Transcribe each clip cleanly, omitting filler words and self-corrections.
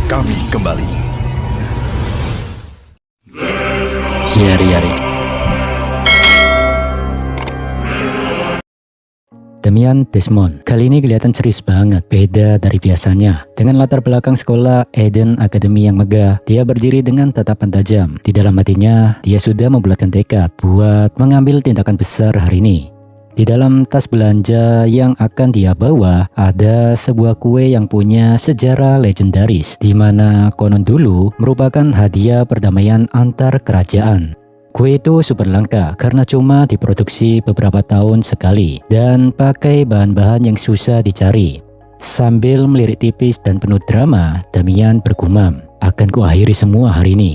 kami kembali. Yari-yari. Damian Desmond kali ini kelihatan serius banget, beda dari biasanya. Dengan latar belakang sekolah Eden Academy yang megah, dia berdiri dengan tatapan tajam. Di dalam hatinya, dia sudah membulatkan tekad buat mengambil tindakan besar hari ini. Di dalam tas belanja yang akan dia bawa, ada sebuah kue yang punya sejarah legendaris, di mana konon dulu merupakan hadiah perdamaian antar kerajaan. Kue itu super langka karena cuma diproduksi beberapa tahun sekali dan pakai bahan-bahan yang susah dicari. Sambil melirik tipis dan penuh drama, Damian bergumam, "Akan kuakhiri semua hari ini."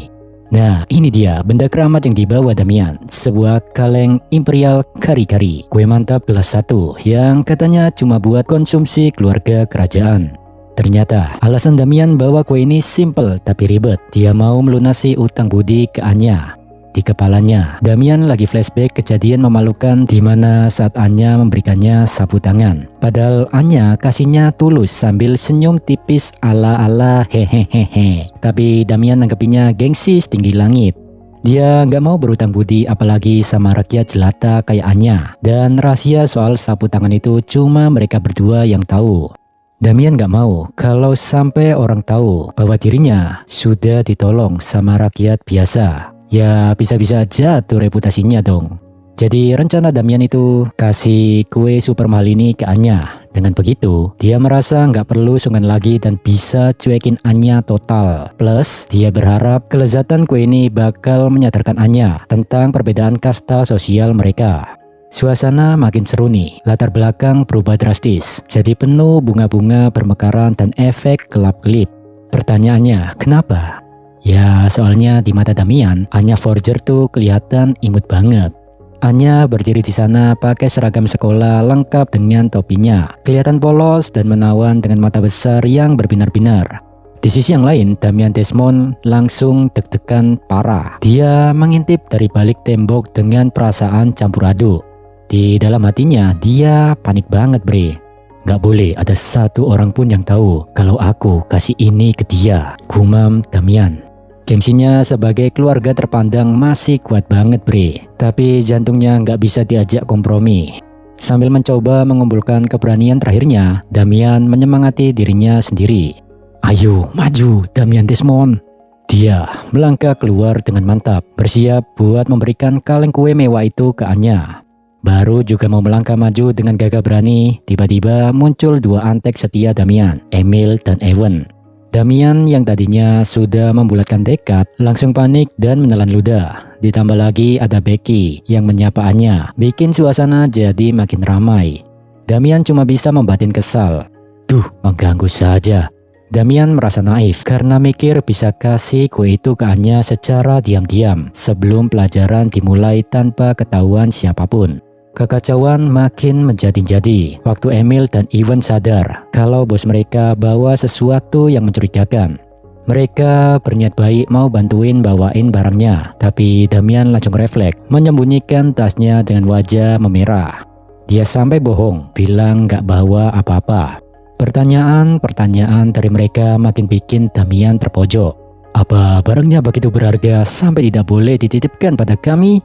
Nah, ini dia benda keramat yang dibawa Damian, sebuah kaleng imperial kari-kari, kue mantap kelas 1 yang katanya cuma buat konsumsi keluarga kerajaan. Ternyata alasan Damian bawa kue ini simple tapi ribet. Dia mau melunasi utang budi ke Anya. Di kepalanya, Damian lagi flashback kejadian memalukan di mana saat Anya memberikannya sapu tangan. Padahal Anya kasihnya tulus sambil senyum tipis ala-ala hehehehe. Tapi Damian nanggepinnya gengsi setinggi langit. Dia nggak mau berutang budi apalagi sama rakyat jelata kayak Anya. Dan rahasia soal sapu tangan itu cuma mereka berdua yang tahu. Damian gak mau kalau sampai orang tahu bahwa dirinya sudah ditolong sama rakyat biasa. Ya bisa-bisa jatuh reputasinya dong. Jadi rencana Damian itu kasih kue super mahal ini ke Anya. Dengan begitu, dia merasa nggak perlu sungkan lagi dan bisa cuekin Anya total. Plus, dia berharap kelezatan kue ini bakal menyadarkan Anya tentang perbedaan kasta sosial mereka. Suasana makin seru nih, latar belakang berubah drastis. Jadi penuh bunga-bunga bermekaran dan efek kelap-kelip. Pertanyaannya, kenapa? Ya soalnya di mata Damian, Anya Forger tuh kelihatan imut banget. Anya berdiri di sana pakai seragam sekolah lengkap dengan topinya. Kelihatan polos dan menawan dengan mata besar yang berbinar-binar. Di sisi yang lain, Damian Desmond langsung deg-degan parah. Dia mengintip dari balik tembok dengan perasaan campur aduk. Di dalam hatinya, dia panik banget bre. Gak boleh ada satu orang pun yang tahu kalau aku kasih ini ke dia, gumam Damian. Gengsinya sebagai keluarga terpandang masih kuat banget bre, tapi jantungnya nggak bisa diajak kompromi. Sambil mencoba mengumpulkan keberanian terakhirnya, Damian menyemangati dirinya sendiri. "Ayo maju Damian Desmond." Dia melangkah keluar dengan mantap, bersiap buat memberikan kaleng kue mewah itu ke Anya. Baru juga mau melangkah maju dengan gagah berani, tiba-tiba muncul dua antek setia Damian, Emil dan Ewan. Damian yang tadinya sudah membulatkan tekad langsung panik dan menelan ludah. Ditambah lagi ada Becky yang menyapa Anya, bikin suasana jadi makin ramai. Damian cuma bisa membatin kesal. Duh, mengganggu saja. Damian merasa naif karena mikir bisa kasih kue itu ke Anya secara diam-diam sebelum pelajaran dimulai tanpa ketahuan siapapun. Kekacauan makin menjadi-jadi waktu Emil dan Ewan sadar kalau bos mereka bawa sesuatu yang mencurigakan. Mereka berniat baik mau bantuin bawain barangnya, tapi Damian langsung refleks menyembunyikan tasnya dengan wajah memerah. Dia sampai bohong, bilang gak bawa apa-apa. Pertanyaan-pertanyaan dari mereka makin bikin Damian terpojok. Apa barangnya begitu berharga sampai tidak boleh dititipkan pada kami?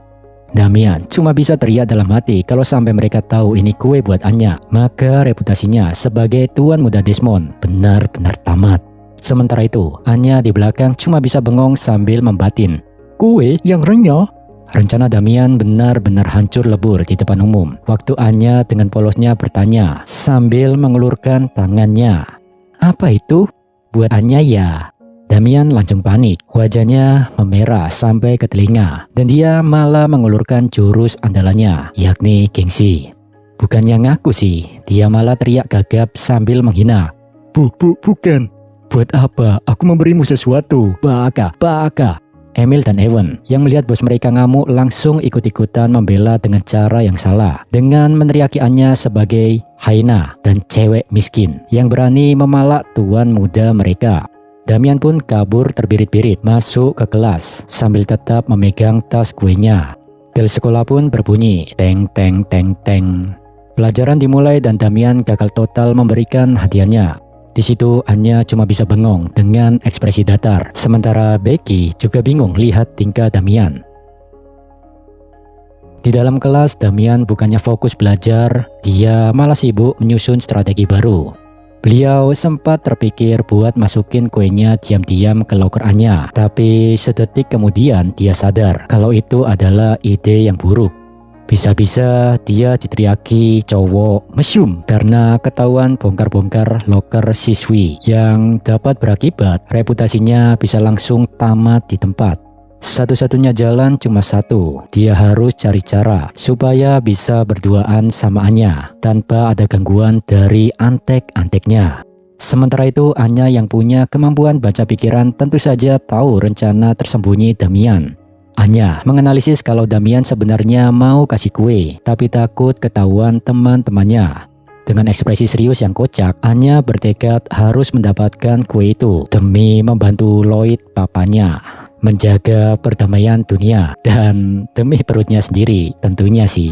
Damian cuma bisa teriak dalam hati kalau sampai mereka tahu ini kue buat Anya, maka reputasinya sebagai tuan muda Desmond benar-benar tamat. Sementara itu, Anya di belakang cuma bisa bengong sambil membatin. "Kue yang renyah?" Rencana Damian benar-benar hancur lebur di depan umum waktu Anya dengan polosnya bertanya sambil mengulurkan tangannya. "Apa itu?" "Buat Anya ya." Damian langsung panik, wajahnya memerah sampai ke telinga, dan dia malah mengulurkan jurus andalannya, yakni gengsi. Bukannya ngaku sih, dia malah teriak gagap sambil menghina. Bukan. Buat apa aku memberimu sesuatu? Baka. Emil dan Ewan yang melihat bos mereka ngamuk langsung ikut-ikutan membela dengan cara yang salah, dengan meneriaki Anya sebagai hyena dan cewek miskin yang berani memalak tuan muda mereka. Damian pun kabur terbirit-birit masuk ke kelas sambil tetap memegang tas kuenya. Bel sekolah pun berbunyi teng teng teng teng. Pelajaran dimulai dan Damian gagal total memberikan hadiahnya. Di situ Anya cuma bisa bengong dengan ekspresi datar. Sementara Becky juga bingung lihat tingkah Damian. Di dalam kelas, Damian bukannya fokus belajar, dia malah sibuk menyusun strategi baru. Beliau sempat terpikir buat masukin kuenya diam-diam ke loker Anya, tapi sedetik kemudian dia sadar kalau itu adalah ide yang buruk. Bisa-bisa dia diteriaki cowok mesum karena ketahuan bongkar-bongkar loker siswi yang dapat berakibat reputasinya bisa langsung tamat di tempat. Satu-satunya jalan cuma satu, dia harus cari cara supaya bisa berduaan sama Anya tanpa ada gangguan dari antek-anteknya. Sementara itu Anya yang punya kemampuan baca pikiran tentu saja tahu rencana tersembunyi Damian. Anya menganalisis kalau Damian sebenarnya mau kasih kue, tapi takut ketahuan teman-temannya. Dengan ekspresi serius yang kocak, Anya bertekad harus mendapatkan kue itu demi membantu Lloyd papanya, menjaga perdamaian dunia, dan demi perutnya sendiri tentunya sih.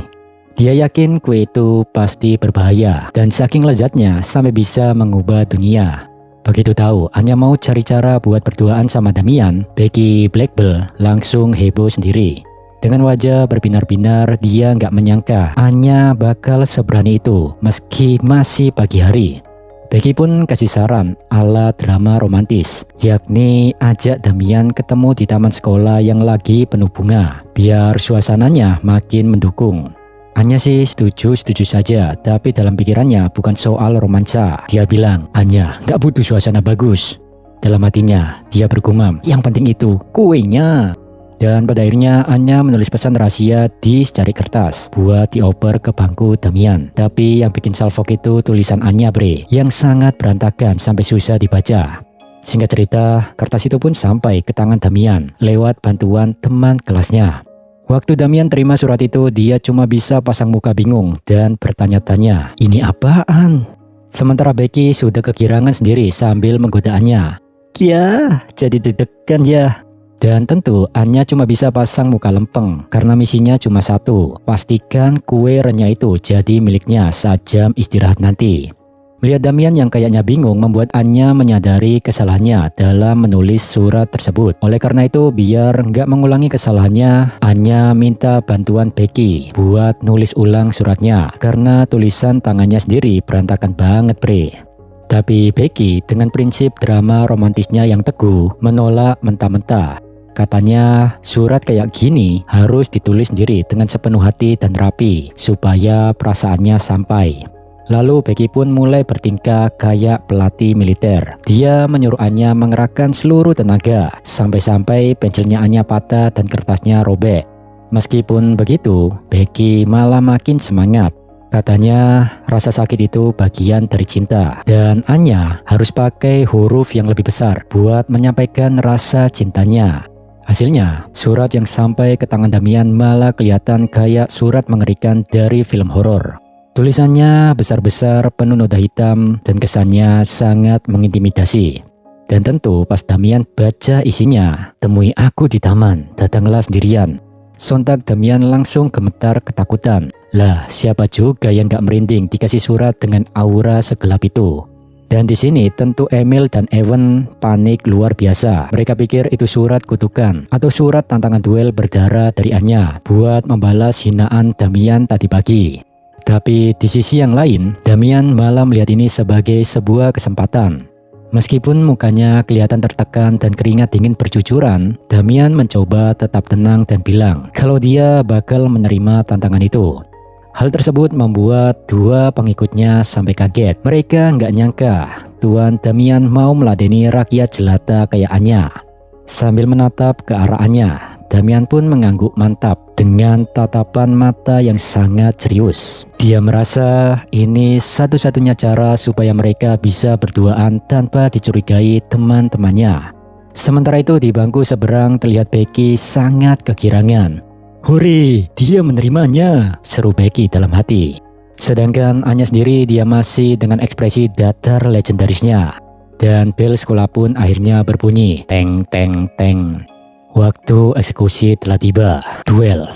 Dia yakin kue itu pasti berbahaya, dan saking lezatnya sampai bisa mengubah dunia. Begitu tahu Anya mau cari cara buat berduaan sama Damian, Becky Blackbell langsung heboh sendiri. Dengan wajah berbinar-binar, dia nggak menyangka Anya bakal seberani itu meski masih pagi hari. Becky pun kasih saran ala drama romantis, yakni ajak Damian ketemu di taman sekolah yang lagi penuh bunga, biar suasananya makin mendukung. Anya sih setuju saja, tapi dalam pikirannya bukan soal romansa. Dia bilang, Anya gak butuh suasana bagus. Dalam hatinya, dia bergumam, yang penting itu kuenya. Dan pada akhirnya Anya menulis pesan rahasia di secari kertas buat dioper ke bangku Damian. Tapi yang bikin salfok itu tulisan Anya yang sangat berantakan sampai susah dibaca. Singkat cerita, kertas itu pun sampai ke tangan Damian lewat bantuan teman kelasnya. Waktu Damian terima surat itu, dia cuma bisa pasang muka bingung dan bertanya-tanya, ini apaan? Sementara Becky sudah kegirangan sendiri sambil menggodaannya. Ya, jadi deg-degan ya. Dan tentu Anya cuma bisa pasang muka lempeng karena misinya cuma satu, pastikan kue renyah itu jadi miliknya saat jam istirahat nanti. Melihat Damian yang kayaknya bingung membuat Anya menyadari kesalahannya dalam menulis surat tersebut. Oleh karena itu, biar nggak mengulangi kesalahannya, Anya minta bantuan Becky buat nulis ulang suratnya karena tulisan tangannya sendiri berantakan banget Tapi Becky dengan prinsip drama romantisnya yang teguh menolak mentah-mentah. Katanya surat kayak gini harus ditulis sendiri dengan sepenuh hati dan rapi supaya perasaannya sampai. Lalu Becky pun mulai bertingkah kayak pelatih militer. Dia menyuruh Anya mengerahkan seluruh tenaga, sampai-sampai pensilnya Anya patah dan kertasnya robek. Meskipun begitu, Becky malah makin semangat. Katanya rasa sakit itu bagian dari cinta, dan Anya harus pakai huruf yang lebih besar buat menyampaikan rasa cintanya. Hasilnya, surat yang sampai ke tangan Damian malah kelihatan kayak surat mengerikan dari film horor. Tulisannya besar-besar penuh noda hitam dan kesannya sangat mengintimidasi. Dan tentu pas Damian baca isinya, temui aku di taman, datanglah sendirian. Sontak Damian langsung gemetar ketakutan. Lah, siapa juga yang gak merinding dikasih surat dengan aura segelap itu? Dan di sini tentu Emil dan Evan panik luar biasa. Mereka pikir itu surat kutukan atau surat tantangan duel berdarah dari Anya buat membalas hinaan Damian tadi pagi. Tapi di sisi yang lain, Damian malah melihat ini sebagai sebuah kesempatan. Meskipun mukanya kelihatan tertekan dan keringat dingin bercucuran, Damian mencoba tetap tenang dan bilang kalau dia bakal menerima tantangan itu. Hal tersebut membuat dua pengikutnya sampai kaget. Mereka nggak nyangka Tuan Damian mau meladeni rakyat jelata kayak Anya. Sambil menatap ke arah Anya, Damian pun mengangguk mantap dengan tatapan mata yang sangat serius. Dia merasa ini satu-satunya cara supaya mereka bisa berduaan tanpa dicurigai teman-temannya. Sementara itu di bangku seberang terlihat Becky sangat kegirangan. Hore, dia menerimanya, seru Becky dalam hati. Sedangkan Anya sendiri dia masih dengan ekspresi datar legendarisnya. Dan bel sekolah pun akhirnya berbunyi, teng teng teng. Waktu eksekusi telah tiba. Duel,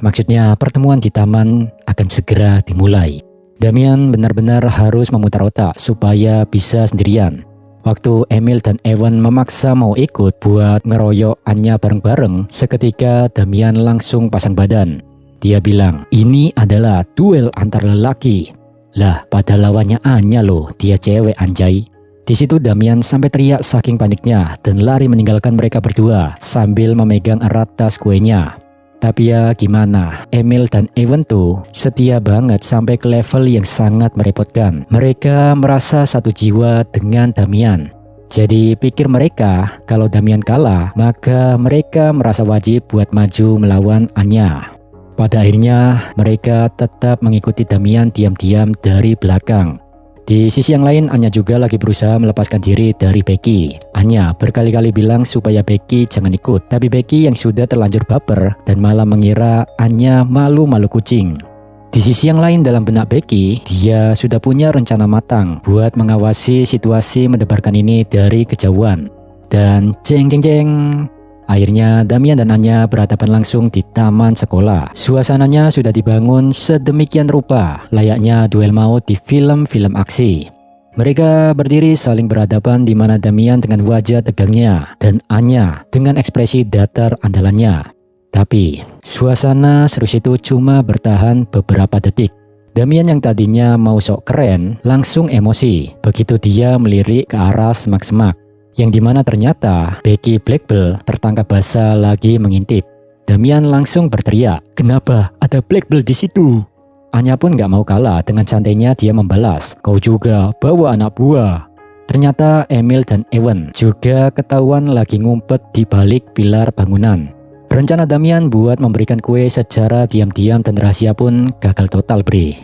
maksudnya pertemuan di taman akan segera dimulai. Damian benar-benar harus memutar otak supaya bisa sendirian. Waktu Emil dan Ewan memaksa mau ikut buat ngeroyok Anya bareng-bareng, seketika Damian langsung pasang badan. Dia bilang, ini adalah duel antar lelaki. Lah, pada lawannya Anya loh, dia cewek anjay. Di situ Damian sampai teriak saking paniknya dan lari meninggalkan mereka berdua sambil memegang erat tas kuenya. Tapi ya gimana, Emil dan Ewan tuh setia banget sampai ke level yang sangat merepotkan. Mereka merasa satu jiwa dengan Damian. Jadi pikir mereka kalau Damian kalah, maka mereka merasa wajib buat maju melawan Anya. Pada akhirnya mereka tetap mengikuti Damian diam-diam dari belakang. Di sisi yang lain, Anya juga lagi berusaha melepaskan diri dari Becky. Anya berkali-kali bilang supaya Becky jangan ikut, tapi Becky yang sudah terlanjur baper dan malah mengira Anya malu-malu kucing. Di sisi yang lain dalam benak Becky, dia sudah punya rencana matang buat mengawasi situasi mendebarkan ini dari kejauhan. Dan jeng jeng jeng, akhirnya Damian dan Anya berhadapan langsung di taman sekolah. Suasananya sudah dibangun sedemikian rupa, layaknya duel maut di film-film aksi. Mereka berdiri saling berhadapan di mana Damian dengan wajah tegangnya dan Anya dengan ekspresi datar andalannya. Tapi suasana serius itu cuma bertahan beberapa detik. Damian yang tadinya mau sok keren langsung emosi begitu dia melirik ke arah semak-semak, yang dimana ternyata Becky Blackbell tertangkap basah lagi mengintip. Damian langsung berteriak, "Kenapa ada Blackbell di situ?" Anya pun gak mau kalah, dengan santainya dia membalas, "Kau juga bawa anak buah." Ternyata Emil dan Ewan juga ketahuan lagi ngumpet di balik pilar bangunan. Rencana Damian buat memberikan kue secara diam-diam dan rahasia pun gagal total, bre.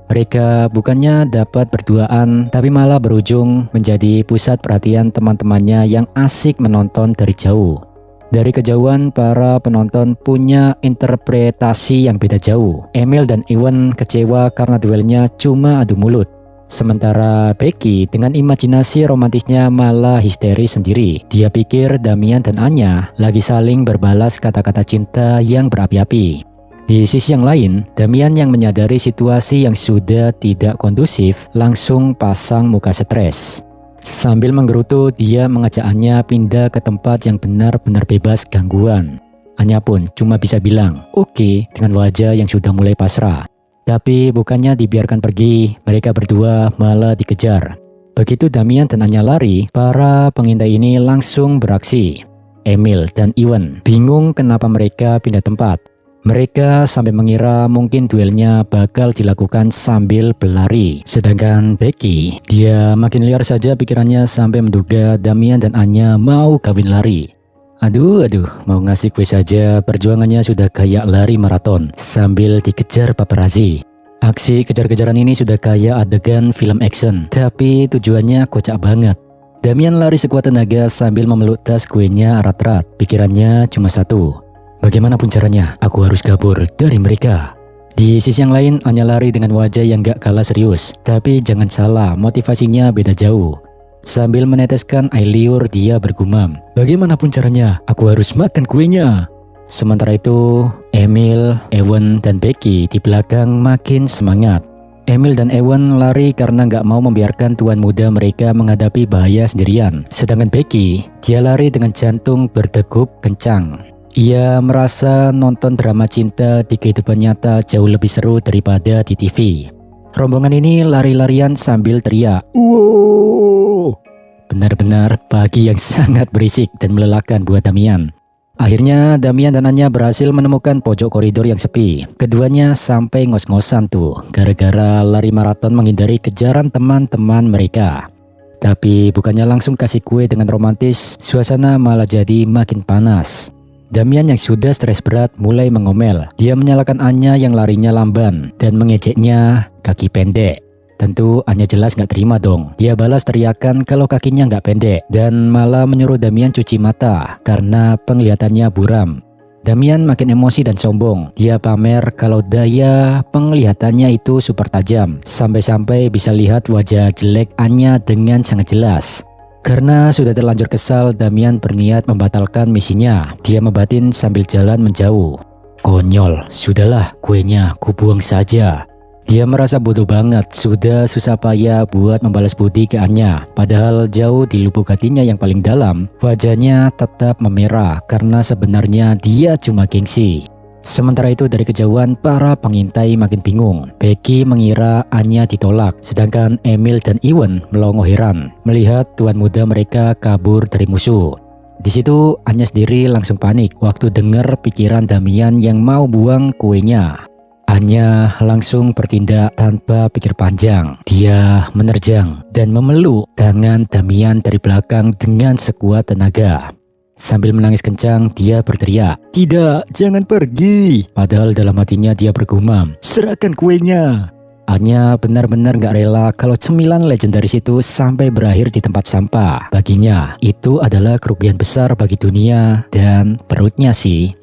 Mereka bukannya dapat berduaan, tapi malah berujung menjadi pusat perhatian teman-temannya yang asik menonton dari jauh. Dari kejauhan, para penonton punya interpretasi yang beda jauh. Emil dan Ewan kecewa karena duelnya cuma adu mulut. Sementara Becky dengan imajinasi romantisnya malah histeris sendiri. Dia pikir Damian dan Anya lagi saling berbalas kata-kata cinta yang berapi-api. Di sisi yang lain, Damian yang menyadari situasi yang sudah tidak kondusif langsung pasang muka stres. Sambil menggerutu, dia mengajak Anya pindah ke tempat yang benar-benar bebas gangguan. Anya pun cuma bisa bilang, "Oke," dengan wajah yang sudah mulai pasrah. Tapi bukannya dibiarkan pergi, mereka berdua malah dikejar. Begitu Damian dan Anya lari, para pengintai ini langsung beraksi. Emil dan Ewan bingung kenapa mereka pindah tempat. Mereka sampai mengira mungkin duelnya bakal dilakukan sambil berlari. Sedangkan Becky, dia makin liar saja pikirannya sampai menduga Damian dan Anya mau kawin lari. Aduh, mau ngasih kue saja perjuangannya sudah kayak lari maraton sambil dikejar paparazzi. Aksi kejar-kejaran ini sudah kayak adegan film action, tapi tujuannya kocak banget. Damian lari sekuat tenaga sambil memeluk tas kuenya erat-erat. Pikirannya cuma satu, bagaimanapun caranya aku harus kabur dari mereka. Di sisi yang lain, Anya lari dengan wajah yang gak kalah serius, tapi jangan salah, motivasinya beda jauh. Sambil meneteskan air liur, dia bergumam, "Bagaimanapun caranya, aku harus makan kuenya." Sementara itu, Emil, Ewan, dan Becky di belakang makin semangat. Emil dan Ewan lari karena gak mau membiarkan tuan muda mereka menghadapi bahaya sendirian. Sedangkan Becky, dia lari dengan jantung berdegup kencang. Ia merasa nonton drama cinta di kehidupan nyata jauh lebih seru daripada di TV. Rombongan ini lari-larian sambil teriak, "Wow!" Benar-benar pagi yang sangat berisik dan melelahkan buat Damian. Akhirnya Damian dan Anya berhasil menemukan pojok koridor yang sepi. Keduanya sampai ngos-ngosan tuh, gara-gara lari maraton menghindari kejaran teman-teman mereka. Tapi bukannya langsung kasih kue dengan romantis, suasana malah jadi makin panas. Damian yang sudah stres berat mulai mengomel. Dia menyalahkan Anya yang larinya lamban dan mengejeknya kaki pendek. Tentu Anya jelas gak terima dong. Dia balas teriakan kalau kakinya gak pendek dan malah menyuruh Damian cuci mata karena penglihatannya buram. Damian makin emosi dan sombong. Dia pamer kalau daya penglihatannya itu super tajam, sampai-sampai bisa lihat wajah jelek Anya dengan sangat jelas. Karena sudah terlanjur kesal, Damian berniat membatalkan misinya. Dia membatin sambil jalan menjauh. "Konyol, sudahlah kuenya kubuang saja." Dia merasa bodoh banget, sudah susah payah buat membalas budi ke Anya. Padahal jauh di lubuk hatinya yang paling dalam, wajahnya tetap memerah karena sebenarnya dia cuma gengsi. Sementara itu dari kejauhan para pengintai makin bingung. Becky mengira Anya ditolak, sedangkan Emil dan Iwan melongo heran melihat tuan muda mereka kabur dari musuh. Di situ Anya sendiri langsung panik waktu dengar pikiran Damian yang mau buang kuenya. Anya langsung bertindak tanpa pikir panjang. Dia menerjang dan memeluk tangan Damian dari belakang dengan sekuat tenaga. Sambil menangis kencang, dia berteriak, "Tidak, jangan pergi!" Padahal dalam hatinya dia bergumam, "Serahkan kuenya!" Anya benar-benar gak rela kalau cemilan legendaris itu sampai berakhir di tempat sampah. Baginya, itu adalah kerugian besar bagi dunia dan perutnya sih.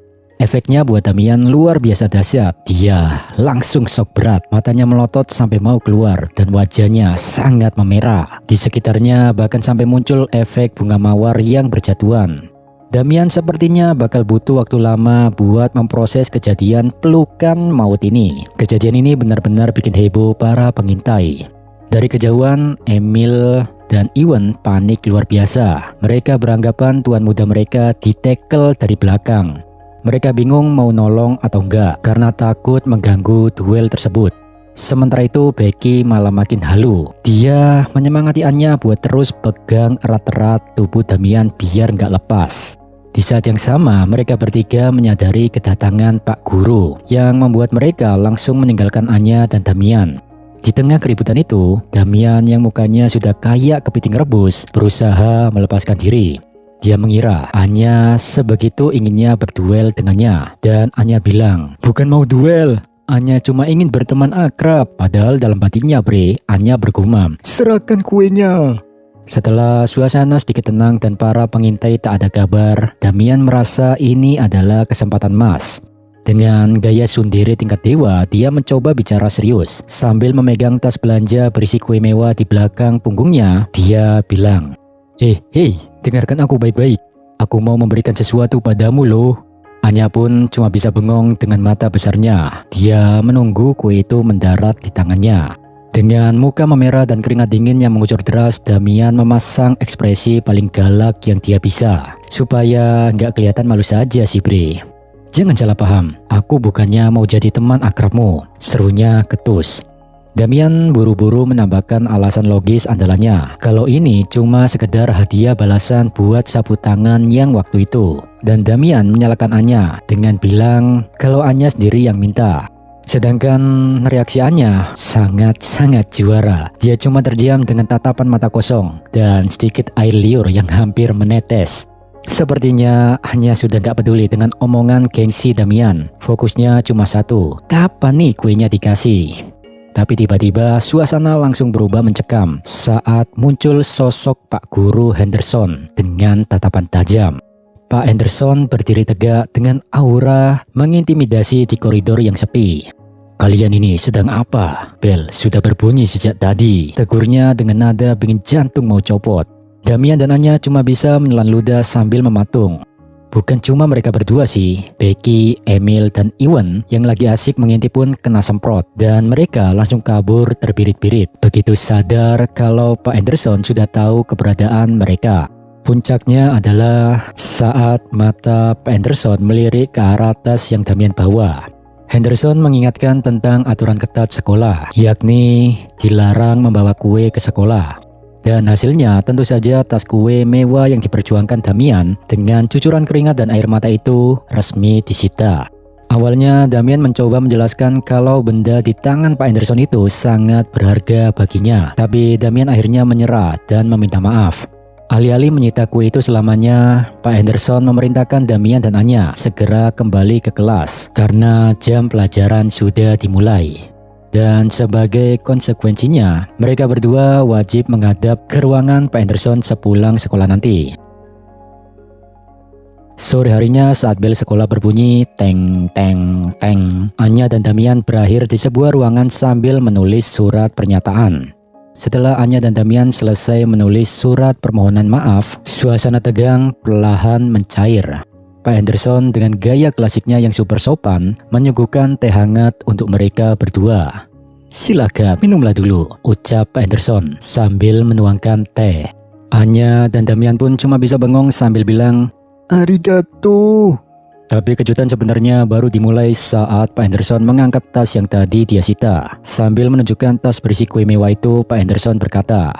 Efeknya buat Damian luar biasa dahsyat. Dia langsung shock berat, matanya melotot sampai mau keluar dan wajahnya sangat memerah. Di sekitarnya bahkan sampai muncul efek bunga mawar yang berjatuhan. Damian sepertinya bakal butuh waktu lama buat memproses kejadian pelukan maut ini. Kejadian ini benar-benar bikin heboh para pengintai. Dari kejauhan, Emil dan Iwan panik luar biasa. Mereka beranggapan tuan muda mereka ditekel dari belakang. Mereka bingung mau nolong atau enggak karena takut mengganggu duel tersebut. Sementara itu Becky malah makin halu. Dia menyemangati Anya buat terus pegang erat-erat tubuh Damian biar enggak lepas. Di saat yang sama mereka bertiga menyadari kedatangan Pak Guru yang membuat mereka langsung meninggalkan Anya dan Damian. Di tengah keributan itu, Damian yang mukanya sudah kayak kepiting rebus berusaha melepaskan diri. Dia mengira Anya sebegitu inginnya berduel dengannya. Dan Anya bilang, "Bukan mau duel, Anya cuma ingin berteman akrab." Padahal dalam batinnya Anya bergumam, "Serahkan kuenya." Setelah suasana sedikit tenang dan para pengintai tak ada kabar, Damian merasa ini adalah kesempatan emas. Dengan gaya sundere tingkat dewa, dia mencoba bicara serius. Sambil memegang tas belanja berisi kue mewah di belakang punggungnya, dia bilang, Hei, dengarkan aku baik-baik. Aku mau memberikan sesuatu padamu loh." Anya pun cuma bisa bengong dengan mata besarnya. Dia menunggu kue itu mendarat di tangannya. Dengan muka memerah dan keringat dingin yang mengucur deras, Damian memasang ekspresi paling galak yang dia bisa. Supaya nggak kelihatan malu saja sih Bre. "Jangan salah paham, aku bukannya mau jadi teman akrabmu," serunya ketus. Damian buru-buru menambahkan alasan logis andalannya. Kalau ini cuma sekedar hadiah balasan buat sapu tangan yang waktu itu. Dan Damian menyalahkan Anya dengan bilang kalau Anya sendiri yang minta. Sedangkan reaksi Anya sangat-sangat juara. Dia cuma terdiam dengan tatapan mata kosong dan sedikit air liur yang hampir menetes. Sepertinya Anya sudah gak peduli dengan omongan gengsi Damian. Fokusnya cuma satu, kapan nih kuenya dikasih? Tapi tiba-tiba suasana langsung berubah mencekam saat muncul sosok Pak Guru Henderson dengan tatapan tajam. Pak Henderson berdiri tegak dengan aura mengintimidasi di koridor yang sepi. "Kalian ini sedang apa? Bel sudah berbunyi sejak tadi," tegurnya dengan nada bikin jantung mau copot. Damian dan Anya cuma bisa menelan ludah sambil mematung. Bukan cuma mereka berdua sih, Becky, Emil, dan Iwan yang lagi asik mengintip pun kena semprot. Dan mereka langsung kabur terbirit-birit. Begitu sadar kalau Pak Henderson sudah tahu keberadaan mereka. Puncaknya adalah saat mata Pak Henderson melirik ke arah tas yang Damian bawa. Henderson mengingatkan tentang aturan ketat sekolah, yakni dilarang membawa kue ke sekolah. Dan hasilnya tentu saja tas kue mewah yang diperjuangkan Damian dengan cucuran keringat dan air mata itu resmi disita. Awalnya Damian mencoba menjelaskan kalau benda di tangan Pak Henderson itu sangat berharga baginya. Tapi Damian akhirnya menyerah dan meminta maaf. Alih-alih menyita kue itu selamanya, Pak Henderson memerintahkan Damian dan Anya segera kembali ke kelas karena jam pelajaran sudah dimulai. Dan sebagai konsekuensinya, mereka berdua wajib menghadap ke ruangan Pak Henderson sepulang sekolah nanti. Sore harinya saat bel sekolah berbunyi teng teng teng, Anya dan Damian berakhir di sebuah ruangan sambil menulis surat pernyataan. Setelah Anya dan Damian selesai menulis surat permohonan maaf, suasana tegang perlahan mencair. Pak Henderson dengan gaya klasiknya yang super sopan menyuguhkan teh hangat untuk mereka berdua. Silakan, minumlah dulu, ucap Pak Henderson sambil menuangkan teh. Anya dan Damian pun cuma bisa bengong sambil bilang, "Arigato." Tapi kejutan sebenarnya baru dimulai saat Pak Henderson mengangkat tas yang tadi dia sita. Sambil menunjukkan tas berisi kue mewah itu, Pak Henderson berkata,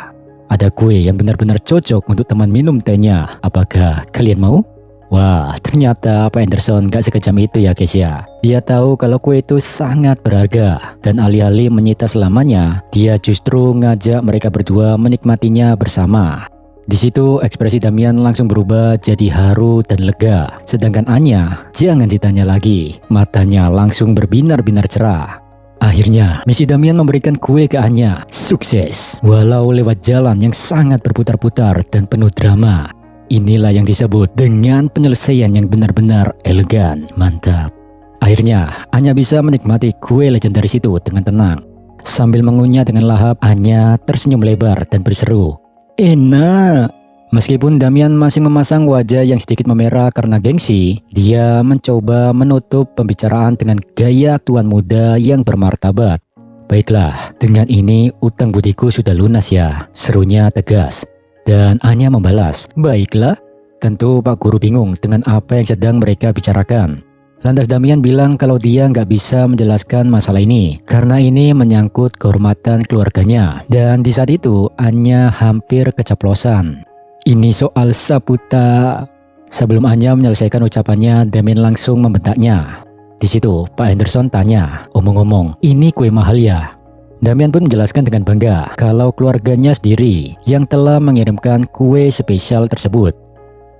"Ada kue yang benar-benar cocok untuk teman minum tehnya. Apakah kalian mau?" Wah, ternyata Pak Henderson gak sekejam itu ya guys ya. Dia tahu kalau kue itu sangat berharga. Dan alih-alih menyita selamanya, dia justru ngajak mereka berdua menikmatinya bersama. Di situ ekspresi Damian langsung berubah jadi haru dan lega. Sedangkan Anya, jangan ditanya lagi. Matanya langsung berbinar-binar cerah. Akhirnya, misi Damian memberikan kue ke Anya. Sukses, walau lewat jalan yang sangat berputar-putar dan penuh drama. Inilah yang disebut dengan penyelesaian yang benar-benar elegan, mantap. Akhirnya, Anya bisa menikmati kue legendaris itu dengan tenang. Sambil mengunyah dengan lahap, Anya tersenyum lebar dan berseru, "Enak." Meskipun Damian masih memasang wajah yang sedikit memerah karena gengsi, dia mencoba menutup pembicaraan dengan gaya tuan muda yang bermartabat. "Baiklah, dengan ini utang budiku sudah lunas ya," serunya tegas. Dan Anya membalas, "Baiklah." Tentu Pak Guru bingung dengan apa yang sedang mereka bicarakan. Lantas Damian bilang kalau dia nggak bisa menjelaskan masalah ini karena ini menyangkut kehormatan keluarganya. Dan di saat itu Anya hampir keceplosan. "Ini soal Saputa." Sebelum Anya menyelesaikan ucapannya, Damian langsung membentaknya. Di situ Pak Henderson tanya, "Omong-omong, ini kue mahal ya?" Damian pun menjelaskan dengan bangga kalau keluarganya sendiri yang telah mengirimkan kue spesial tersebut.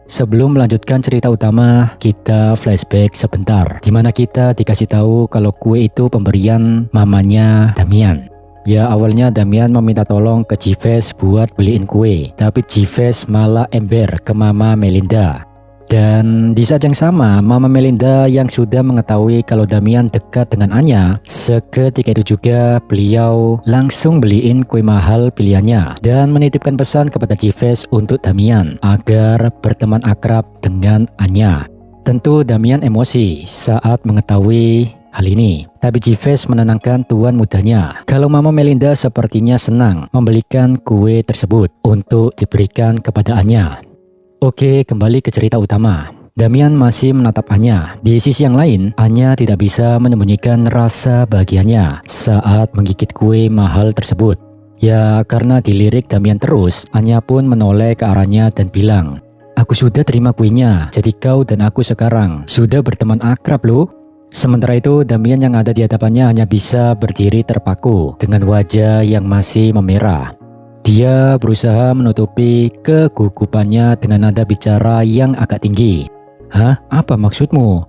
Sebelum melanjutkan cerita utama, kita flashback sebentar, di mana kita dikasih tahu kalau kue itu pemberian mamanya Damian. Ya, awalnya Damian meminta tolong ke Gives buat beliin kue, tapi Gives malah ember ke Mama Melinda. Dan di saat yang sama, Mama Melinda yang sudah mengetahui kalau Damian dekat dengan Anya, seketika itu juga beliau langsung beliin kue mahal pilihannya dan menitipkan pesan kepada Gives untuk Damian agar berteman akrab dengan Anya. Tentu Damian emosi saat mengetahui hal ini, tapi Gives menenangkan tuan mudanya kalau Mama Melinda sepertinya senang membelikan kue tersebut untuk diberikan kepada Anya. Oke, kembali ke cerita utama. Damian masih menatap Anya. Di sisi yang lain, Anya tidak bisa menyembunyikan rasa bahagianya saat menggigit kue mahal tersebut. Ya, karena dilirik Damian terus, Anya pun menoleh ke arahnya dan bilang, "Aku sudah terima kuenya, jadi kau dan aku sekarang sudah berteman akrab loh." Sementara itu, Damian yang ada di hadapannya hanya bisa berdiri terpaku dengan wajah yang masih memerah. Dia berusaha menutupi kegugupannya dengan nada bicara yang agak tinggi. "Hah? Apa maksudmu?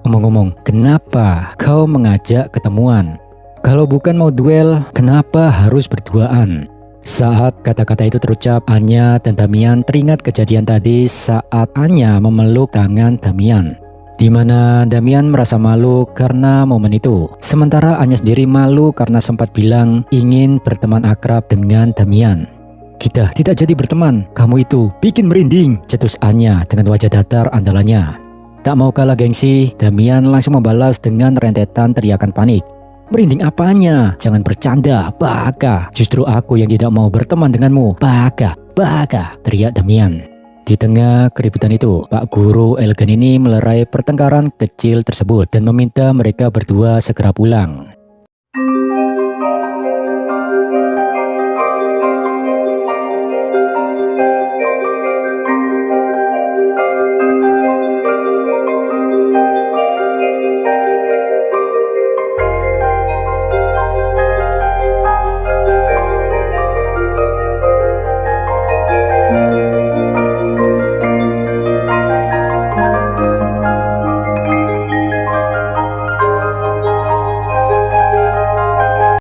Omong-omong, kenapa kau mengajak ketemuan? Kalau bukan mau duel, kenapa harus berduaan?" Saat kata-kata itu terucap, Anya dan Damian teringat kejadian tadi saat Anya memeluk tangan Damian, di mana Damian merasa malu karena momen itu. Sementara Anya sendiri malu karena sempat bilang ingin berteman akrab dengan Damian. "Kita tidak jadi berteman, kamu itu bikin merinding," cetus Anya dengan wajah datar andalannya. Tak mau kalah gengsi, Damian langsung membalas dengan rentetan teriakan panik. "Merinding apanya? Jangan bercanda, baka. Justru aku yang tidak mau berteman denganmu, baka, baka," teriak Damian. Di tengah keributan itu, Pak Guru elegan ini melerai pertengkaran kecil tersebut dan meminta mereka berdua segera pulang.